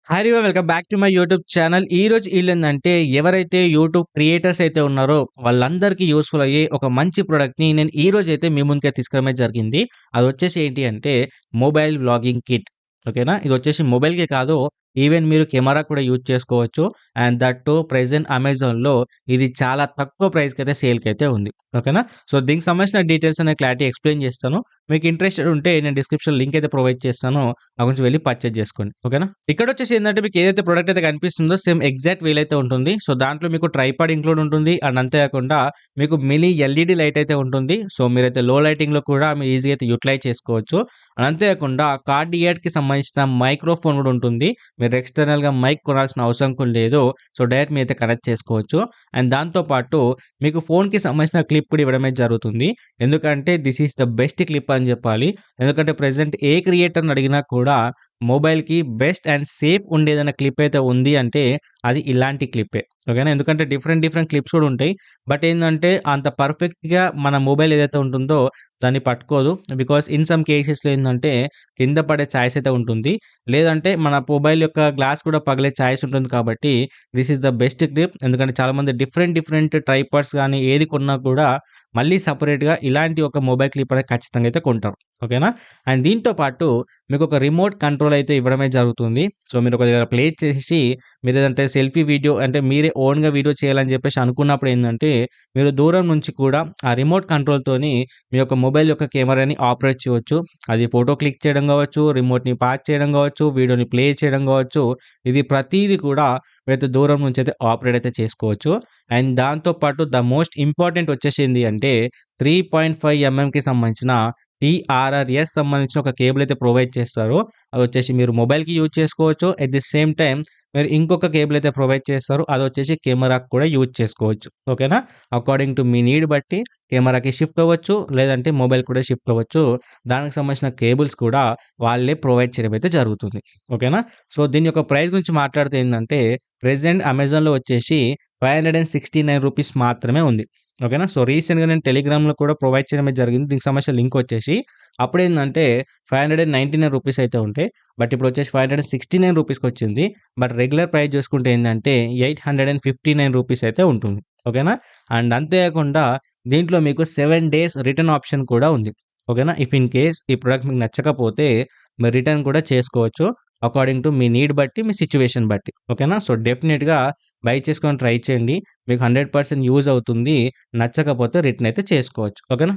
Hi everyone, welcome back to my YouTube channel. ఈ రోజు ఈళ్ళేందంటే ఎవరైతే యూట్యూబ్ క్రియేటర్స్ అయితే ఉన్నారో వాళ్ళందరికీ యూస్‌ఫుల్ అయ్యే ఒక మంచి ప్రొడక్ట్‌ని నేను ఈ రోజైతే మీ ముందుకైతే తీసుకురావడమే జరిగింది. అదొచ్చేసి ఏంటి అంటే మొబైల్ వ్లాగింగ్ కిట్. ఓకేనా? ఇదొచ్చేసి మొబైల్‌కే కాదు, ఈవెన్ మీరు కెమెరా కూడా యూజ్ చేసుకోవచ్చు. అండ్ దట్ టూ ప్రెజెంట్ అమెజాన్‌లో ఇది చాలా తక్కువ ప్రైస్‌కైతే సేల్‌కైతే ఉంది. ఓకేనా? సో దీనికి సంబంధించిన డీటెయిల్స్ అనే క్లారిటీ ఎక్స్‌ప్లెయిన్ చేస్తాను. మీకు ఇంట్రెస్టెడ్ ఉంటే నేను డిస్క్రిప్షన్ లింక్ అయితే ప్రొవైడ్ చేస్తాను. అక్కడి నుంచి వెళ్లి పర్చేజ్ చేసుకోండి. ఓకేనా? ఇక్కడొచ్చేసి ఏందంటే మీకు ఏదైతే ప్రొడక్ట్ అయితే కనిపిస్తుందో సేమ్ ఎగ్జాక్ట్ వేలో అయితే ఉంటుంది. సో దాంట్లో మీకు ట్రైపాడ్ ఇంక్లూడ్ ఉంటుంది. అండ్ అంతే కాకుండా మీకు మినీ ఎల్ఈడీ లైట్ అయితే ఉంటుంది. సో మీరైతే లో లైటింగ్‌లో కూడా మీరు ఈజీగా అయితే యుటిలైజ్ చేసుకోవచ్చు. అండ్ అంతే కాకుండా కార్డ్ ఇయర్‌కి సంబంధించిన మైక్రోఫోన్ కూడా ఉంటుంది. మీరు ఎక్స్టర్నల్‌గా మైక్ కొనాల్సిన అవసరం కూడా లేదు. సో డైరెక్ట్ మీరైతే కనెక్ట్ చేసుకోవచ్చు. అండ్ దాంతో పాటు మీకు ఫోన్‌కి సంబంధించిన క్లిప్ కూడా ఇవ్వడమే జరుగుతుంది. ఎందుకంటే this is the best clip అని చెప్పాలి. ఎందుకంటే ప్రెజెంట్ ఏ క్రియేటర్‌ని అడిగినా కూడా మొబైల్‌కి బెస్ట్ అండ్ సేఫ్ ఉండేదన్న క్లిప్ అయితే ఉంది అంటే అది ఇలాంటి క్లిప్పే. ఓకేనా? ఎందుకంటే డిఫరెంట్ క్లిప్స్ కూడా ఉంటాయి. బట్ ఏందంటే అంత పర్ఫెక్ట్‌గా మన మొబైల్ ఏదైతే ఉంటుందో దాన్ని పట్టుకోదు. బికాజ్ ఇన్ సమ్ కేసెస్‌లో ఏందంటే కింద పడే ఛాయిస్ అయితే ఉంటుంది. లేదంటే మన మొబైల్ యొక్క గ్లాస్ కూడా పగిలే ఛాయిస్ ఉంటుంది కాబట్టి this is the best clip. ఎందుకంటే చాలామంది డిఫరెంట్ ట్రైపాడ్స్ గానీ ఏది కొన్నా కూడా మళ్ళీ సెపరేట్‌గా ఇలాంటి ఒక మొబైల్ క్లిప్ అనేది ఖచ్చితంగా అయితే కొంటారు. ఓకేనా? అండ్ దీంతో పాటు మీకు ఒక రిమోట్ కంట్రోల్ అయితే ఇవ్వడమే జరుగుతుంది. సో మీరు ఒక దగ్గర ప్లే చేసేసి మీరు ఏదంటే సెల్ఫీ వీడియో అంటే మీరే ఓన్‌గా వీడియో చేయాలని చెప్పేసి అనుకున్నప్పుడు ఏందంటే మీరు దూరం నుంచి కూడా ఆ రిమోట్ కంట్రోల్‌తోని మీ యొక్క మొబైల్ యొక్క కెమెరాని ఆపరేట్ చేయవచ్చు. అది ఫోటో క్లిక్ చేయడం కావచ్చు, రిమోట్‌ని పాస్ చేయడం కావచ్చు, వీడియోని ప్లే చేయడం కావచ్చు. ఇది ప్రతీది కూడా మీరైతే దూరం నుంచి అయితే ఆపరేట్ అయితే చేసుకోవచ్చు. అండ్ దాంతో పాటు ద మోస్ట్ ఇంపార్టెంట్ వచ్చేసి ఏంది అంటే 3.5 ఎంఎంకి సంబంధించిన టీఆర్ఆర్ఎస్ సంబంధించిన ఒక కేబుల్ అయితే ప్రొవైడ్ చేస్తారు. అదొచ్చేసి మీరు మొబైల్‌కి యూజ్ చేసుకోవచ్చు. ఎట్ ది సేమ్ టైమ్ మీరు ఇంకొక కేబుల్ అయితే ప్రొవైడ్ చేస్తారు. అదొచ్చేసి కెమెరాకి కూడా యూజ్ చేసుకోవచ్చు. ఓకేనా? అకార్డింగ్ టు మీ నీడ్ బట్టి కెమెరాకి షిఫ్ట్ అవ్వచ్చు. లేదంటే మొబైల్ కూడా షిఫ్ట్ అవ్వచ్చు. దానికి సంబంధించిన కేబుల్స్ కూడా వాళ్ళే ప్రొవైడ్ చేయడం అయితే జరుగుతుంది. ఓకేనా? సో దీని యొక్క ప్రైస్ గురించి మాట్లాడితే ఏందంటే ప్రెజెంట్ అమెజాన్‌లో వచ్చేసి రూ. 569 మాత్రమే ఉంది. ఓకేనా? సో రీసెంట్‌గా నేను టెలిగ్రామ్‌లో కూడా ప్రొవైడ్ చేయడమే జరిగింది. దీనికి సంబంధించిన లింక్ వచ్చేసి అప్పుడేందంటే రూ. 599 అయితే ఉంటే బట్ ఇప్పుడు వచ్చేసి రూ. 569కి వచ్చింది. బట్ రెగ్యులర్ ప్రైస్ చూసుకుంటే ఏందంటే రూ. 859 అయితే ఉంటుంది. ఓకేనా? అండ్ అంతే కాకుండా దీంట్లో మీకు 7 డేస్ రిటర్న్ ఆప్షన్ కూడా ఉంది. ఓకేనా? ఇఫ్ ఇన్ కేస్ ఈ ప్రొడక్ట్ మీకు నచ్చకపోతే మీరు రిటర్న్ కూడా చేసుకోవచ్చు. అకార్డింగ్ టు మీ నీడ్ బట్టి, మీ సిట్యుయేషన్ బట్టి. ఓకేనా? సో డెఫినిట్‌గా బై చేసుకొని ట్రై చేయండి. మీకు 100% యూజ్ అవుతుంది. నచ్చకపోతే రిటర్న్ అయితే చేసుకోవచ్చు. ఓకేనా?